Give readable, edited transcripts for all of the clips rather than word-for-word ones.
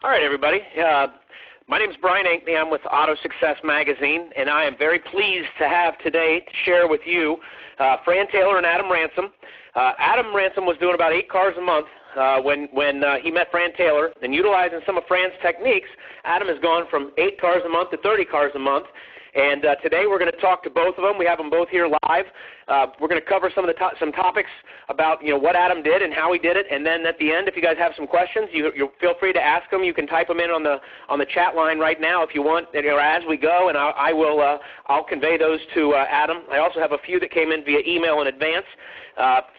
All right, everybody. My name is Brian Ankney. I'm with Auto Success Magazine, and I am very pleased to have today to share with you Fran Taylor and Adam Ransom. Adam Ransom was doing about 8 cars a month when he met Fran Taylor, and utilizing some of Fran's techniques, Adam has gone from 8 cars a month to 30 cars a month. And today we're going to talk to both of them. We have them both here live. We're going to cover some of the some topics about what Adam did and how he did it. And then at the end, if you guys have some questions, you feel free to ask them. You can type them in on the chat line right now if you want, or as we go, and I'll convey those to Adam. I also have a few that came in via email in advance.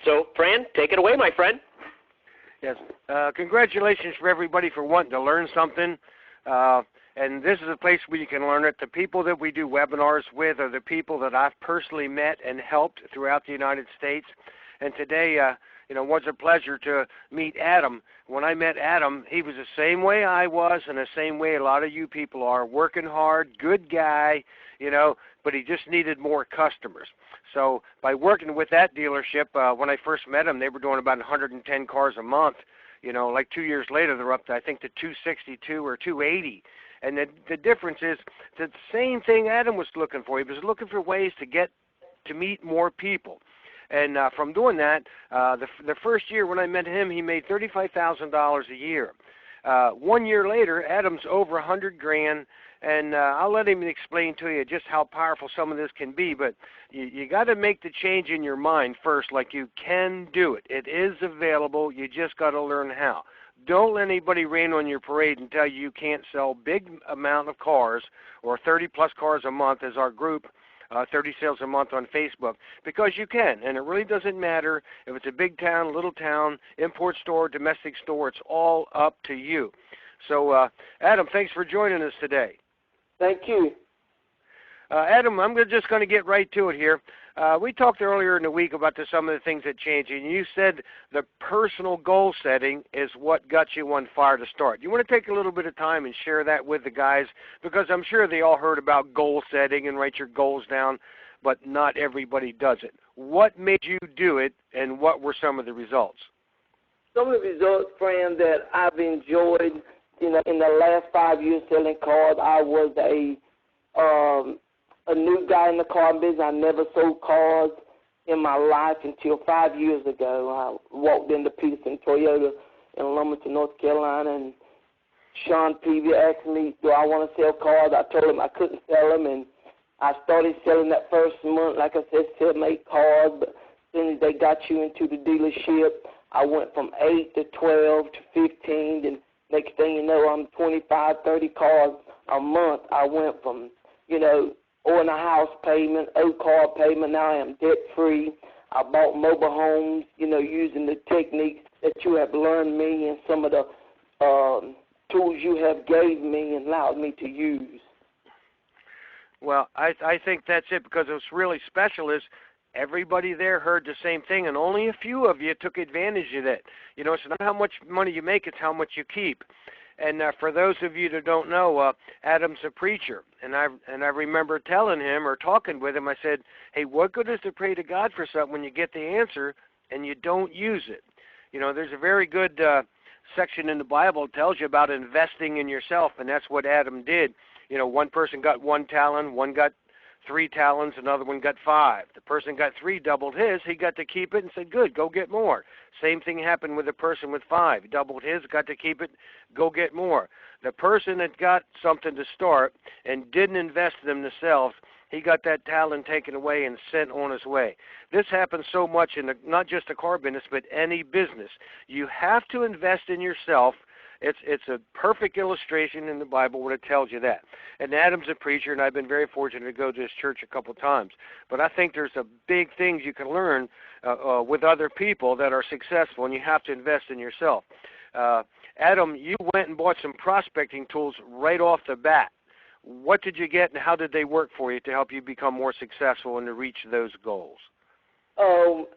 So Fran, take it away, my friend. Yes. Congratulations for everybody for wanting to learn something. And this is a place where you can learn it. The people that we do webinars with are the people that I've personally met and helped throughout the United States. And today, it was a pleasure to meet Adam. When I met Adam, he was the same way I was and the same way a lot of you people are, working hard, good guy, but he just needed more customers. So by working with that dealership, when I first met him, they were doing about 110 cars a month. Like 2 years later, they're up to, I think, to 262 or 280. And the difference is the same thing Adam was looking for. He was looking for ways to get to meet more people. And from doing that, the first year when I met him, he made $35,000 a year. 1 year later, Adam's over $100,000, and I'll let him explain to you just how powerful some of this can be. But you got to make the change in your mind first, like you can do it. It is available. You just got to learn how. Don't let anybody rain on your parade and tell you can't sell big amount of cars or 30-plus cars a month as our group, 30 sales a month on Facebook, because you can. And it really doesn't matter if it's a big town, little town, import store, domestic store. It's all up to you. So, Adam, thanks for joining us today. Thank you. Adam, I'm just going to get right to it here. We talked earlier in the week about some of the things that changed, and you said the personal goal setting is what got you on fire to start. You want to take a little bit of time and share that with the guys, because I'm sure they all heard about goal setting and write your goals down, but not everybody does it. What made you do it, and what were some of the results? Some of the results, Fran, that I've enjoyed, in the last 5 years selling cars, I was a new guy in the car business. I never sold cars in my life until 5 years ago. I walked into Peterson Toyota in Lumberton, North Carolina, and Sean Peavy asked me, do I want to sell cars? I told him I couldn't sell them, and I started selling that first month, like I said, 7, 8 cars, but as soon as they got you into the dealership, I went from 8 to 12 to 15, and next thing you know, I'm 25, 30 cars a month. I went from, owing a house payment, car payment. Now I am debt-free. I bought mobile homes, using the techniques that you have learned me and some of the tools you have gave me and allowed me to use. Well, I think that's it, because what's really special is everybody there heard the same thing, and only a few of you took advantage of it. It's not how much money you make, it's how much you keep. And for those of you that don't know, Adam's a preacher, and I remember telling him or talking with him, I said, hey, what good is to pray to God for something when you get the answer and you don't use it? There's a very good section in the Bible that tells you about investing in yourself, and that's what Adam did. One person got 1 talent, one got 3 talents, another one got 5. The person got 3 doubled his. He got to keep it and said, good, go get more. Same thing happened with the person with 5. He doubled his, got to keep it, go get more. The person that got something to start and didn't invest in themselves, he got that talent taken away and sent on his way. This happens so much in not just the car business, but any business. You have to invest in yourself. It's a perfect illustration in the Bible where it tells you that. And Adam's a preacher, and I've been very fortunate to go to his church a couple times. But I think there's a big things you can learn with other people that are successful, and you have to invest in yourself. Adam, you went and bought some prospecting tools right off the bat. What did you get, and how did they work for you to help you become more successful and to reach those goals?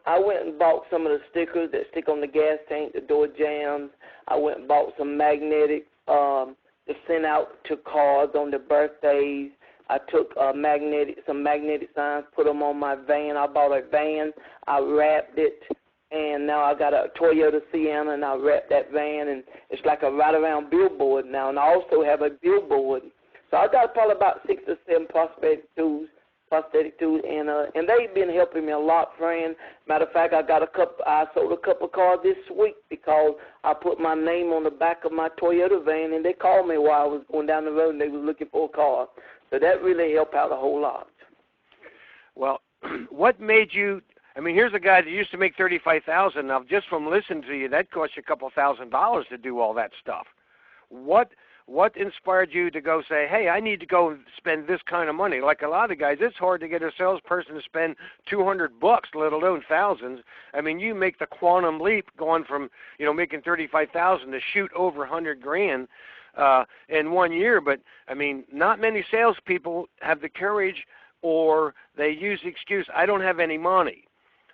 I went and bought some of the stickers that stick on the gas tank, the door jambs. I went and bought some magnetics to send out to cars on their birthdays. I took some magnetic signs, put them on my van. I bought a van. I wrapped it and now I got a Toyota Sienna, and I wrap that van, and it's like a right-around billboard now, and I also have a billboard. So I got probably about 6 or 7 prosthetic tools, and they've been helping me a lot, Fran. Matter of fact, I sold a couple of cars this week because I put my name on the back of my Toyota van, and they called me while I was going down the road, and they were looking for a car. So that really helped out a whole lot. Well, what made you? I mean, here's a guy that used to make $35,000. Now, just from listening to you, that cost you a couple $1,000s to do all that stuff. What inspired you to go say, hey, I need to go spend this kind of money? Like a lot of guys, it's hard to get a salesperson to spend $200, let alone thousands. I mean, you make the quantum leap going from, making $35,000 to shoot over $100,000 in 1 year. But, I mean, not many salespeople have the courage, or they use the excuse, I don't have any money.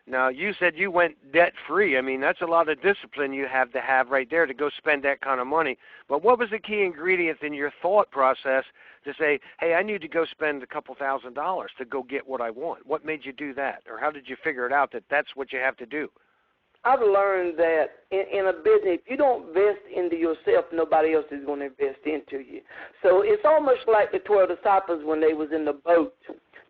Now, you said you went debt-free. I mean, that's a lot of discipline you have to have right there to go spend that kind of money. But what was the key ingredient in your thought process to say, hey, I need to go spend a couple $1,000s to go get what I want? What made you do that? Or how did you figure it out that that's what you have to do? I've learned that in a business, if you don't invest into yourself, nobody else is going to invest into you. So it's almost like the 12 disciples when they was in the boat.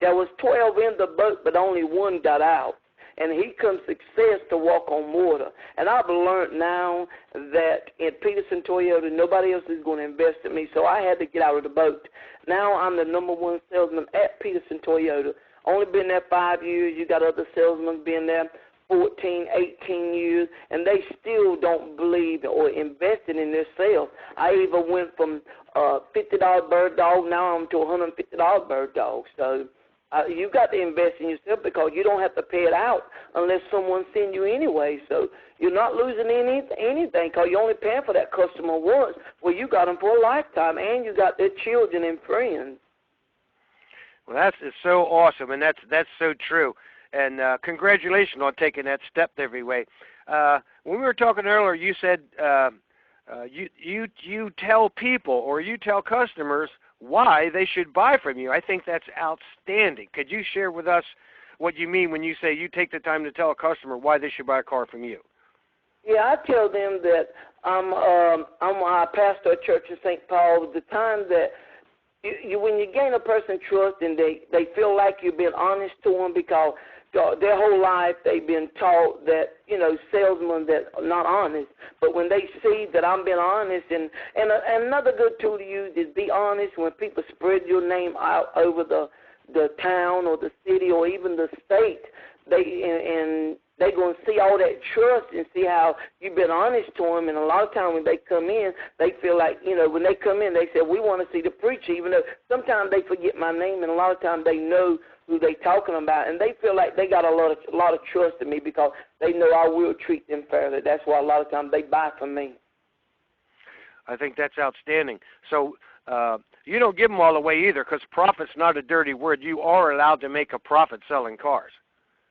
There was 12 in the boat, but only one got out. And he comes success to walk on water. And I've learned now that in Peterson Toyota, nobody else is going to invest in me, so I had to get out of the boat. Now I'm the #1 salesman at Peterson Toyota. Only been there 5 years. You got other salesmen been there 14, 18 years, and they still don't believe or invested in their sales. I even went from $50 bird dog, now I'm to $150 bird dog. So you got to invest in yourself because you don't have to pay it out unless someone sends you anyway. So you're not losing anything because you're only paying for that customer once. Well, you got them for a lifetime, and you got their children and friends. Well, that's so awesome, and that's so true. And congratulations on taking that step every way. When we were talking earlier, you said you tell people or you tell customers why they should buy from you. I think that's outstanding. Could you share with us what you mean when you say you take the time to tell a customer why they should buy a car from you? Yeah, I tell them that I pastor a church in St. Paul. The time that when you gain a person's trust and they feel like you've been honest to them because their whole life they've been taught that, salesmen that are not honest. But when they see that I'm being honest, and another good tool to use is be honest when people spread your name out over the town or the city or even the state, they're going to see all that trust and see how you've been honest to them. And a lot of times when they come in, they feel like, when they come in, they say, we want to see the preacher, even though sometimes they forget my name, and a lot of times they know who they talking about, and they feel like they got a lot of trust in me because they know I will treat them fairly. That's why a lot of times they buy from me. I think that's outstanding. So you don't give them all away either, because profit's not a dirty word. You are allowed to make a profit selling cars.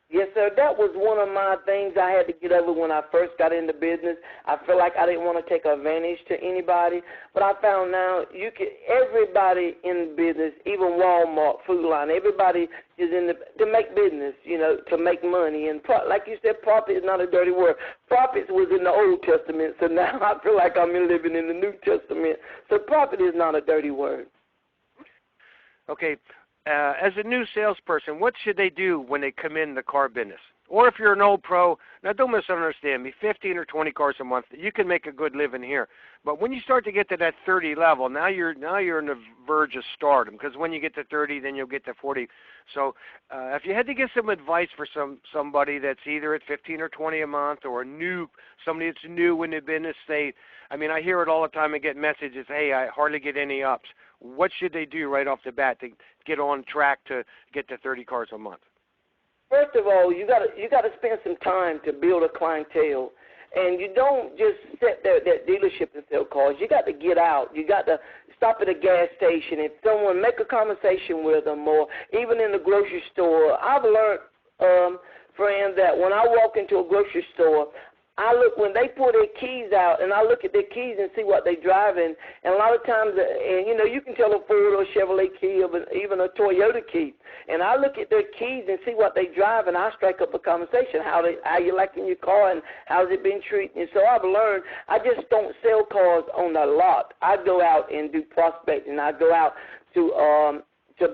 Yes, sir. That was one of my things I had to get over when I first got into business. I feel like I didn't want to take advantage to anybody, but I found now everybody in business, even Walmart, Food Line, everybody is to make business, to make money. And like you said, profit is not a dirty word. Profits was in the Old Testament, so now I feel like I'm living in the New Testament. So profit is not a dirty word. Okay. As a new salesperson, what should they do when they come in the car business? Or if you're an old pro, now don't misunderstand me, 15 or 20 cars a month, you can make a good living here. But when you start to get to that 30 level, now you're on the verge of stardom, because when you get to 30, then you'll get to 40. So if you had to give some advice for somebody that's either at 15 or 20 a month, or somebody that's new in the business, I hear it all the time. I get messages, hey, I hardly get any ups. What should they do right off the bat to get on track to get to 30 cars a month? First of all, you got to spend some time to build a clientele, and you don't just sit there at that dealership and sell cars. You got to get out. You got to stop at a gas station and someone make a conversation with them, or even in the grocery store. I've learned, Fran, that when I walk into a grocery store, I look when they pull their keys out, and I look at their keys and see what they're driving. And a lot of times, and you can tell a Ford or Chevrolet key, or even a Toyota key. And I look at their keys and see what they drive, and I strike up a conversation. How you liking your car, and how's it been treating you? So I've learned I just don't sell cars on the lot. I go out and do prospecting. I go out to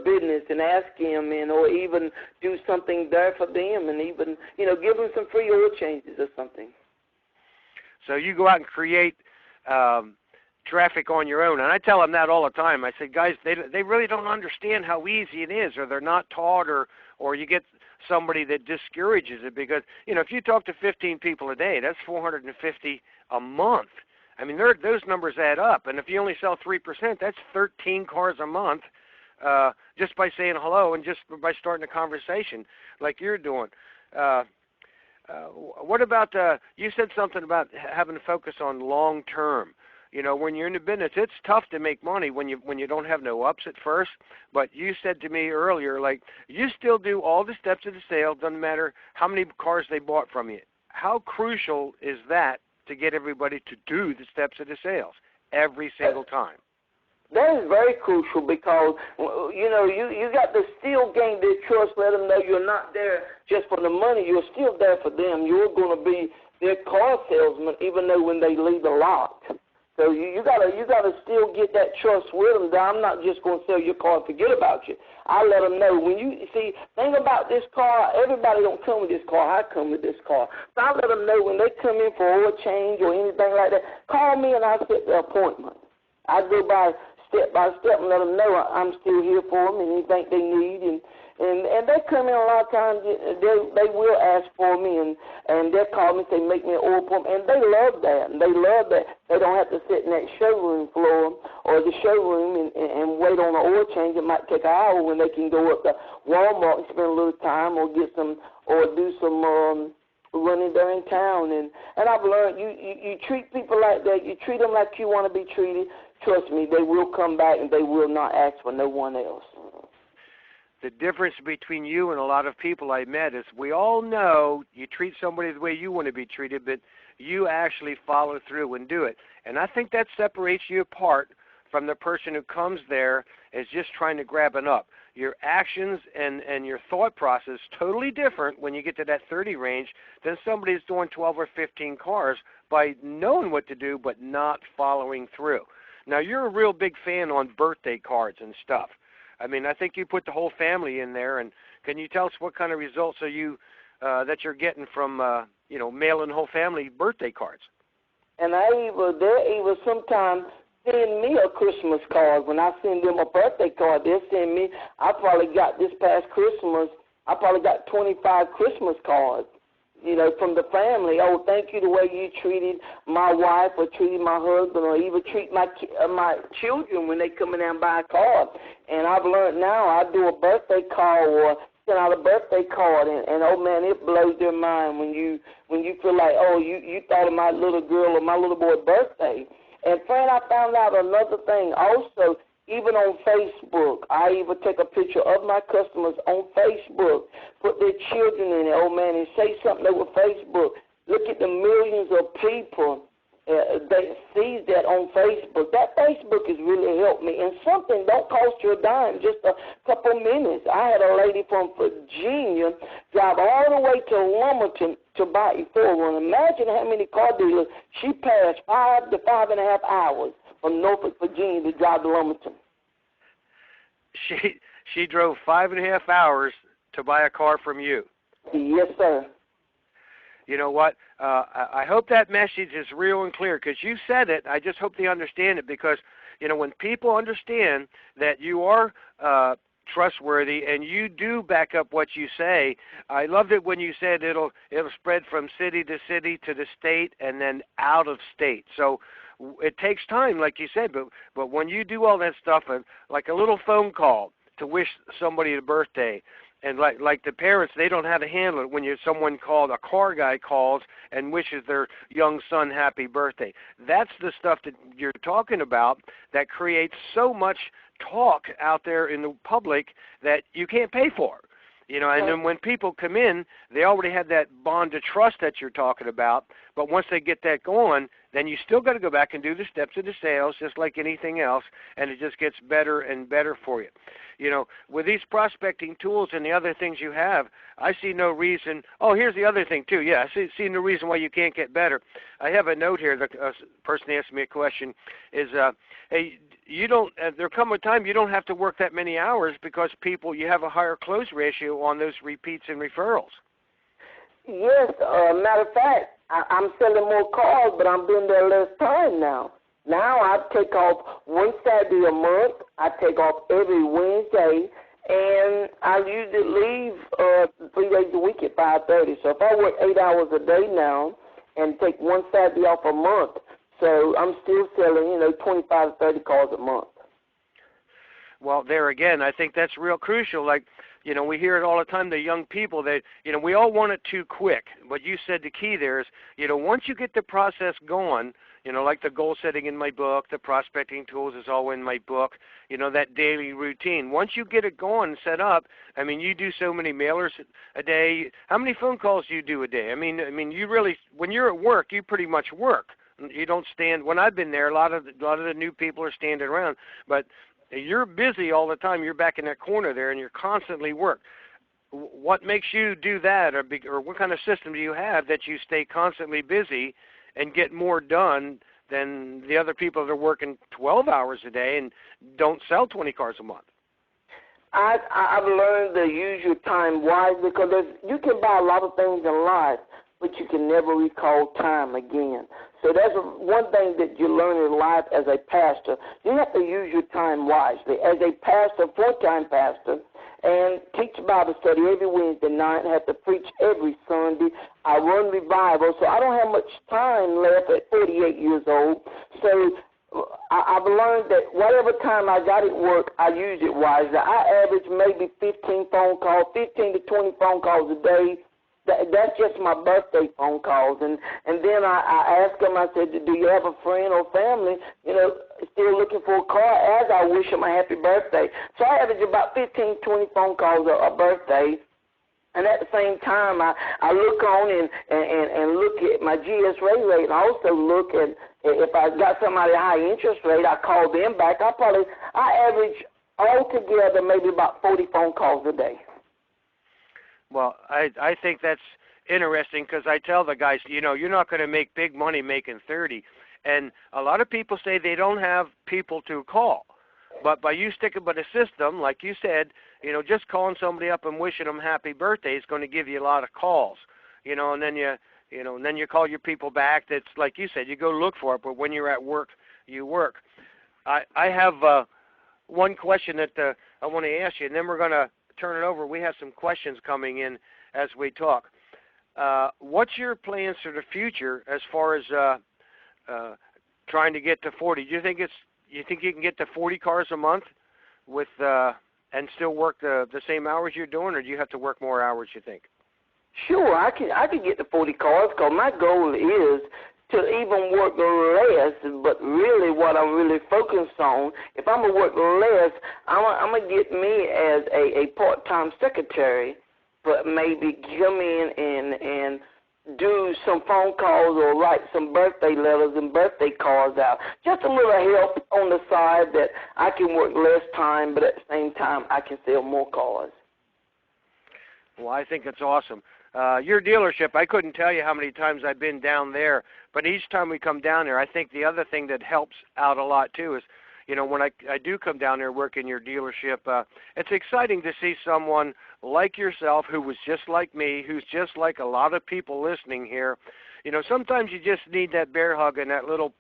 business and ask them, or even do something there for them, and even give them some free oil changes or something. So you go out and create traffic on your own, and I tell them that all the time. I say, guys, they really don't understand how easy it is, or they're not taught, or you get somebody that discourages it, because if you talk to 15 people a day, that's 450 a month. I mean, those numbers add up, and if you only sell 3%, that's 13 cars a month. Just by saying hello and just by starting a conversation like you're doing. What about, you said something about having to focus on long term. When you're in the business, it's tough to make money when you don't have no ups at first. But you said to me earlier, like, you still do all the steps of the sale, doesn't matter how many cars they bought from you. How crucial is that to get everybody to do the steps of the sales every single time? That is very crucial, because, you got to still gain their trust, let them know you're not there just for the money. You're still there for them. You're going to be their car salesman, even though when they leave the lot. So you gotta still get that trust with them, that I'm not just going to sell your car and forget about you. I let them know. When you see, think about this car, everybody don't come with this car. I come with this car. So I let them know when they come in for oil change or anything like that, call me and I'll set the appointment. I go by step by step and let them know I'm still here for them and anything they need. And they come in a lot of times, they will ask for me, and they'll call me and say, make me an oil pump. And they love that. And they love that they don't have to sit in that showroom floor or the showroom and wait on an oil change. It might take an hour when they can go up to Walmart and spend a little time or get some, or do some running there in town. And I've learned you treat people like that. You treat them like you want to be treated. Trust me, they will come back and they will not ask for no one else. The difference between you and a lot of people I met is we all know you treat somebody the way you want to be treated, but you actually follow through and do it. And I think that separates you apart from the person who comes there as just trying to grab an up. Your actions and your thought process is totally different when you get to that 30 range than somebody who's doing 12 or 15 cars by knowing what to do but not following through. Now, you're a real big fan on birthday cards and stuff. I mean, I think you put the whole family in there. And can you tell us what kind of results are you that you're getting from mailing the whole family birthday cards? And they're even sometimes send me a Christmas card. When I send them a birthday card, they'll send me. I probably got this past Christmas, I probably got 25 Christmas cards. From the family. Oh, thank you the way you treated my wife or treated my husband or even treat my children when they come in there and buy a card. And I've learned now I do a birthday card or send out a birthday card, and oh, man, it blows their mind when you feel like, oh, you thought of my little girl or my little boy's birthday. And, Fran, I found out another thing also. Even on Facebook, I even take a picture of my customers on Facebook, put their children in it, oh, man, and say something over Facebook. Look at the millions of people that sees that on Facebook. That Facebook has really helped me. And something don't cost you a dime, just a couple minutes. I had a lady from Virginia drive all the way to Wilmington to buy a 4Runner. Imagine how many car dealers she passed 5 to 5.5 hours from Norfolk, Virginia to drive to Wilmington. She drove 5.5 hours to buy a car from you. Yes, sir. You know what? I hope that message is real and clear, because you said it. I just hope they understand it, because, when people understand that you are trustworthy and you do back up what you say. I loved it when you said it'll spread from city to city to the state and then out of state. So it takes time, like you said, but when you do all that stuff, like a little phone call to wish somebody a birthday, and like the parents, they don't know how to handle it when a car guy calls and wishes their young son happy birthday. That's the stuff that you're talking about that creates so much talk out there in the public that you can't pay for. And then when people come in, they already have that bond of trust that you're talking about, But once they get that going, then you still got to go back and do the steps of the sales, just like anything else, and it just gets better and better for you. With these prospecting tools and the other things you have, I see no reason. Oh, here's the other thing, too. Yeah, I see no reason why you can't get better. I have a note here. The person asked me a question is, hey, there come a time you don't have to work that many hours because you have a higher close ratio on those repeats and referrals. Yes, matter of fact, I'm selling more cars, but I'm being there less time now. Now I take off one Saturday a month. I take off every Wednesday, and I usually leave 3 days a week at 5:30. So if I work 8 hours a day now and take one Saturday off a month, so I'm still selling, 25 to 30 cars a month. Well, there again, I think that's real crucial. Like, we hear it all the time, the young people, that, we all want it too quick. But you said the key there is, once you get the process going, like the goal setting in my book, the prospecting tools is all in my book, that daily routine. Once you get it going and set up, you do so many mailers a day. How many phone calls do you do a day? You really, when you're at work, you pretty much work. You don't stand. When I've been there, a lot of the new people are standing around, but you're busy all the time. You're back in that corner there, and you're constantly work. What makes you do that, or what kind of system do you have that you stay constantly busy and get more done than the other people that are working 12 hours a day and don't sell 20 cars a month? I've learned to use your time wisely, because you can buy a lot of things in life, but you can never recall time again. So that's one thing that you learn in life as a pastor. You have to use your time wisely. As a pastor, full-time pastor, and teach Bible study every Wednesday night, and have to preach every Sunday. I run revival, so I don't have much time left at 48 years old. So I've learned that whatever time I got at work, I use it wisely. I average maybe 15 phone calls, 15 to 20 phone calls a day. That's just my birthday phone calls. And then I ask them, I said, do you have a friend or family, still looking for a car, as I wish them a happy birthday. So I average about 15, 20 phone calls a birthday. And at the same time, I look on and look at my GSA rate, and also look at if I got somebody high interest rate, I call them back. I average altogether maybe about 40 phone calls a day. Well, I think that's interesting, because I tell the guys, you're not going to make big money making 30. And a lot of people say they don't have people to call. But by you sticking with a system, like you said, just calling somebody up and wishing them happy birthday is going to give you a lot of calls. And then you call your people back. That's like you said, you go look for it. But when you're at work, you work. I have one question that I want to ask you, and then we're going to turn it over. We have some questions coming in as we talk. What's your plans for the future as far as trying to get to 40? Do you think you can get to 40 cars a month with and still work the same hours you're doing, or do you have to work more hours, you think? Sure, I can get to 40 cars, because my goal is to even work less, but really what I'm really focused on, if I'm going to work less, I'm going to get me as a part-time secretary, but maybe come in and do some phone calls or write some birthday letters and birthday cards out. Just a little help on the side that I can work less time, but at the same time I can sell more cars. Well, I think it's awesome. Your dealership, I couldn't tell you how many times I've been down there, but each time we come down there, I think the other thing that helps out a lot too is, when I do come down there work in your dealership, it's exciting to see someone like yourself who was just like me, who's just like a lot of people listening here. Sometimes you just need that bear hug and that little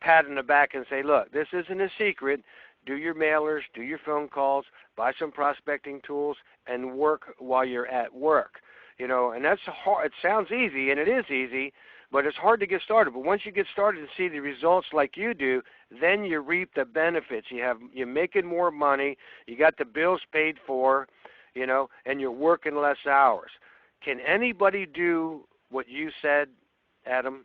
pat in the back and say, look, this isn't a secret. Do your mailers, do your phone calls, buy some prospecting tools, and work while you're at work. And that's hard. It sounds easy, and it is easy, but it's hard to get started. But once you get started and see the results like you do, then you reap the benefits. You're making more money, you got the bills paid for, and you're working less hours. Can anybody do what you said, Adam?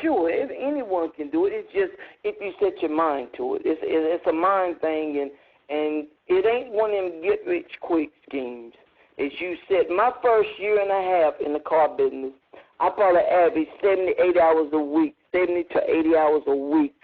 Sure, if anyone can do it. It's just if you set your mind to it. It's a mind thing, and it ain't one of them get-rich-quick schemes. As you said, my first year and a half in the car business, I probably averaged 70, 80 hours a week, 70 to 80 hours a week.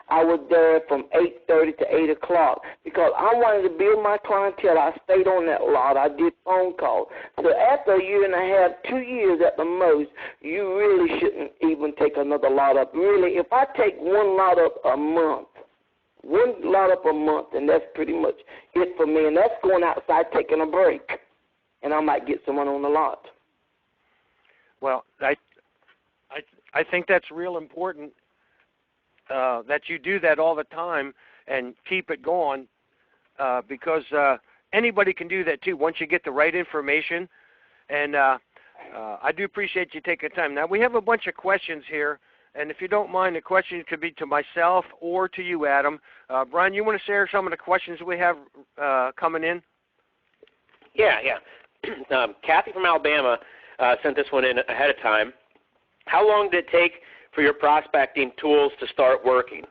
I was there from 8:30 to 8 o'clock because I wanted to build my clientele. I stayed on that lot. I did phone calls. So after a year and a half, 2 years at the most, you really shouldn't even take another lot up. Really, if I take one lot up a month, and that's pretty much it for me. And that's going outside taking a break, and I might get someone on the lot. Well, I think that's real important that you do that all the time and keep it going because anybody can do that too once you get the right information. And I do appreciate you taking time. Now, we have a bunch of questions here. And if you don't mind, the question could be to myself or to you, Adam. Brian, you want to share some of the questions we have coming in? Yeah. Kathy from Alabama sent this one in ahead of time. How long did it take for your prospecting tools to start working?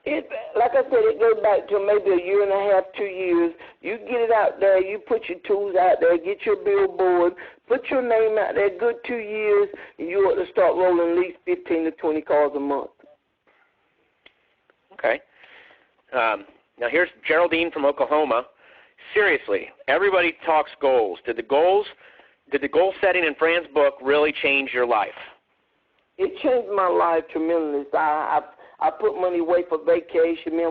Like I said, it goes back to maybe a year and a half, 2 years. You get it out there, you put your tools out there, get your billboard, put your name out there, good 2 years, and you ought to start rolling at least 15 to 20 calls a month. Okay. Now here's Geraldine from Oklahoma. Seriously, everybody talks goals. Did the goal setting in Fran's book really change your life? It changed my life tremendously. I put money away for vacation. Me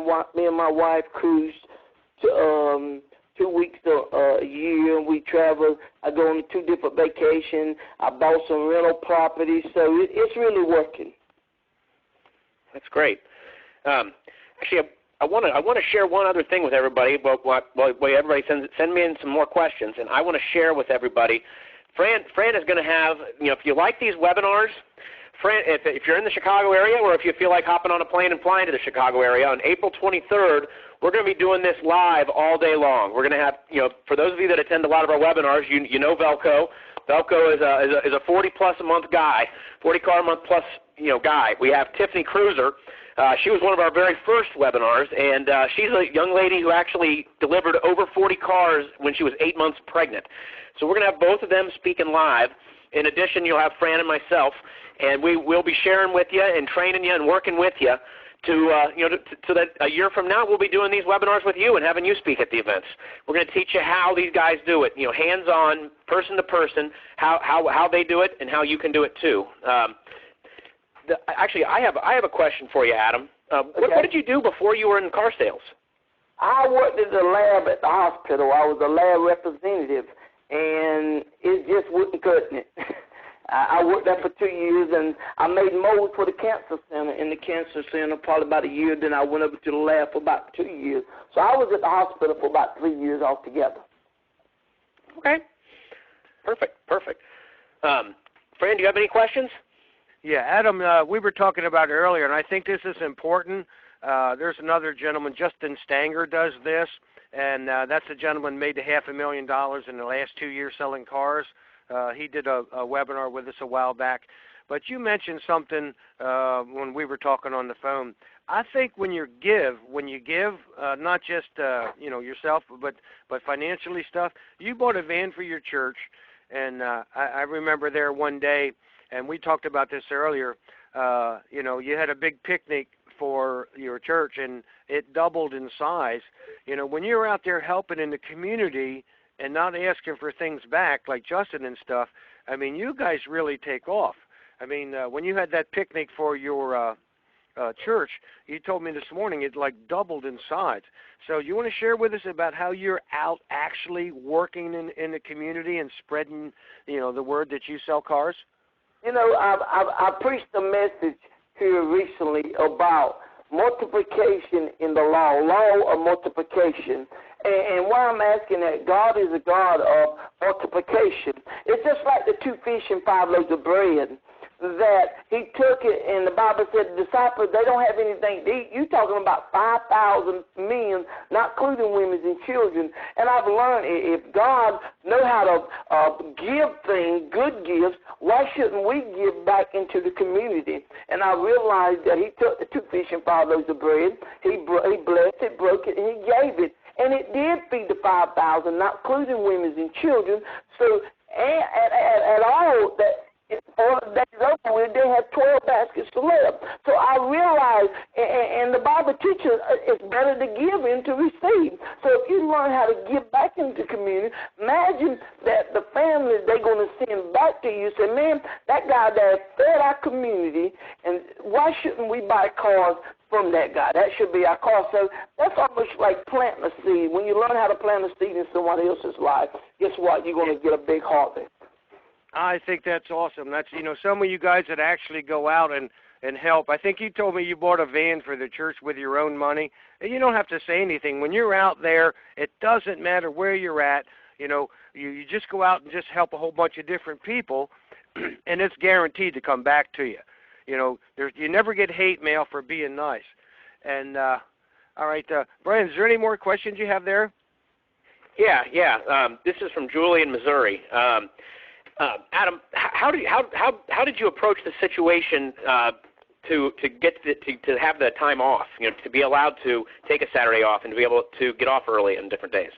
and my wife cruised to 2 weeks to a year, and we traveled. I go on 2 different vacations. I bought some rental properties, so it's really working. That's great. Actually, I want to share one other thing with everybody. While everybody send me in some more questions, and I want to share with everybody. Fran is going to have, if you like these webinars, Fran, if you're in the Chicago area or if you feel like hopping on a plane and flying to the Chicago area, on April 23rd, we're going to be doing this live all day long. We're going to have, for those of you that attend a lot of our webinars, you know Velco. Velco is a 40-plus a month guy, 40 car a month plus guy. We have Tiffany Cruiser. She was one of our very first webinars, and she's a young lady who actually delivered over 40 cars when she was 8 months pregnant. So we're going to have both of them speaking live. In addition, you'll have Fran and myself, and we will be sharing with you and training you and working with you so that a year from now we'll be doing these webinars with you and having you speak at the events. We're going to teach you how these guys do it, hands-on, person to person, how they do it and how you can do it too. Actually, I have a question for you, Adam. What did you do before you were in car sales? I worked at the lab at the hospital. I was a lab representative, and it just wouldn't cut it. I worked there for 2 years, and I made molds for the cancer center. In the cancer center, probably about a year. Then I went over to the lab for about 2 years. So I was at the hospital for about 3 years altogether. Okay. Perfect. Fran, do you have any questions? Yeah, Adam, we were talking about it earlier, and I think this is important. There's another gentleman, Justin Stanger, does this, and that's a gentleman made $500,000 in the last 2 years selling cars. He did a webinar with us a while back. But you mentioned something when we were talking on the phone. I think when you give, not just yourself, but financially stuff. You bought a van for your church, and I remember there one day, and we talked about this earlier. You had a big picnic for your church, and it doubled in size. When you're out there helping in the community and not asking for things back like Justin and stuff, I mean, you guys really take off. I mean, when you had that picnic for your church, you told me this morning it like doubled in size. So you want to share with us about how you're out actually working in the community and spreading, the word that you sell cars? I preached a message here recently about multiplication in the law of multiplication. And why I'm asking that, God is a God of multiplication. It's just like the 2 fish and 5 loaves of bread, that he took it, and the Bible said the disciples, they don't have anything to eat. You're talking about 5,000 men, not including women and children. And I've learned if God knows how to give things, good gifts, why shouldn't we give back into the community? And I realized that he took the 2 fish and 5 loaves of bread, he blessed it, broke it, and he gave it. And it did feed the 5,000, not including women and children. So at all, that all the days over with, they had 12 baskets to left. So I realized, and the Bible teaches it's better to give than to receive. So if you learn how to give back into the community, imagine that the families they're going to send back to you say, man, that guy there fed our community, and why shouldn't we buy cars from that guy? That should be our cause. So that's almost like planting a seed. When you learn how to plant a seed in someone else's life, guess what? You're going to get a big harvest. I think that's awesome. That's, some of you guys that actually go out and help. I think you told me you bought a van for the church with your own money. And you don't have to say anything. When you're out there, it doesn't matter where you're at. You just go out and just help a whole bunch of different people, and it's guaranteed to come back to you. You never get hate mail for being nice. And, all right, Brian, is there any more questions you have there? Yeah. This is from Julie in Missouri. Adam, how did you approach the situation to have the time off? To be allowed to take a Saturday off and to be able to get off early on different days.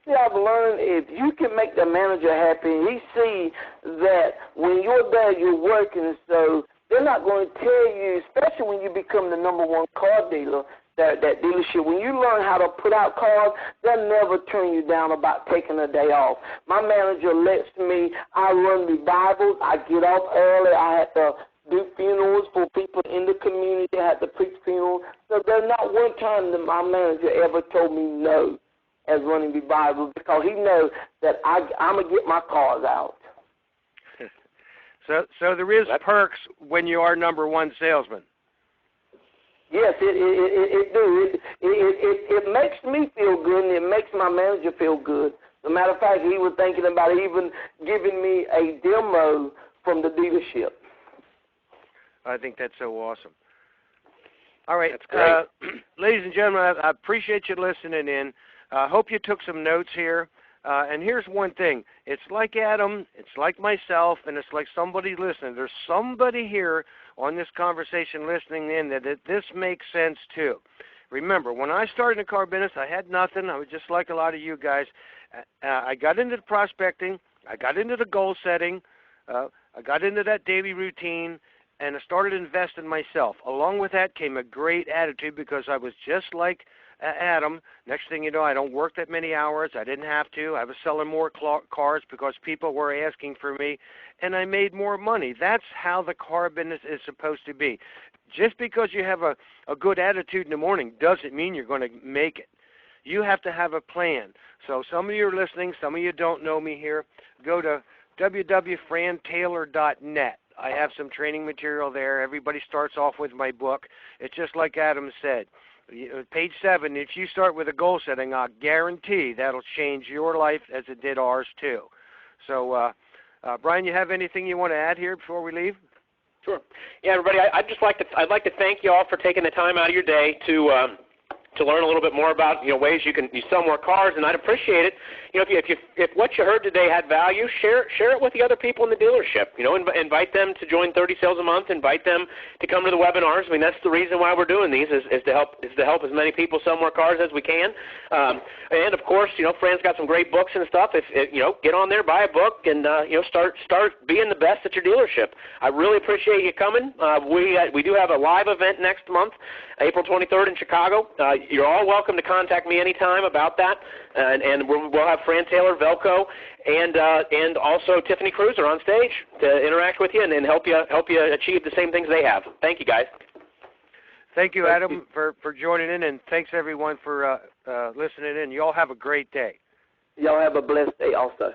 Yeah, I've learned if you can make the manager happy, he see that when you're there, you're working. So they're not going to tell you, especially when you become the number one car dealer. That dealership, when you learn how to put out cars, they'll never turn you down about taking a day off. My manager lets me, I run revivals, I get off early, I have to do funerals for people in the community, I have to preach funerals. So there's not one time that my manager ever told me no as running revivals, because he knows that I'm going to get my cars out. So there is perks when you are number one salesman. Yes, it do. It makes me feel good, and it makes my manager feel good. As a matter of fact, he was thinking about even giving me a demo from the dealership. I think that's so awesome. All right. That's great. Ladies and gentlemen, I appreciate you listening in. I hope you took some notes here. And here's one thing. It's like Adam, it's like myself, and it's like somebody listening. There's somebody here on this conversation listening in that this makes sense too. Remember, when I started in the car business, I had nothing. I was just like a lot of you guys. I got into the prospecting. I got into the goal setting. I got into that daily routine, and I started investing myself. Along with that came a great attitude, because I was just like Adam. Next thing you know, I don't work that many hours. I didn't have to. I was selling more cars because people were asking for me, and I made more money. That's how the car business is supposed to be. Just because you have a good attitude in the morning doesn't mean you're going to make it. You have to have a plan. So some of you are listening, some of you don't know me here. Go to www.frantaylor.net. I have some training material there. Everybody starts off with my book. It's just like Adam said. Page 7, if you start with a goal setting, I guarantee that'll change your life as it did ours too. So, Brian, you have anything you want to add here before we leave? Sure. Yeah, everybody, I'd like to thank you all for taking the time out of your day to learn a little bit more about ways you sell more cars, and I'd appreciate it. If what you heard today had value, share it with the other people in the dealership. Invite them to join 30 Sales a Month. Invite them to come to the webinars. I mean, that's the reason why we're doing these is to help as many people sell more cars as we can. And of course, Fran's got some great books and stuff. If get on there, buy a book, and start being the best at your dealership. I really appreciate you coming. We do have a live event next month, April 23rd in Chicago. You're all welcome to contact me anytime about that, and we'll have Fran Taylor, Velco, and also Tiffany Cruiser on stage to interact with you and help you achieve the same things they have. Thank you, guys. Thank you, Adam, for joining in, and thanks everyone for listening in. You all have a great day. Y'all have a blessed day also.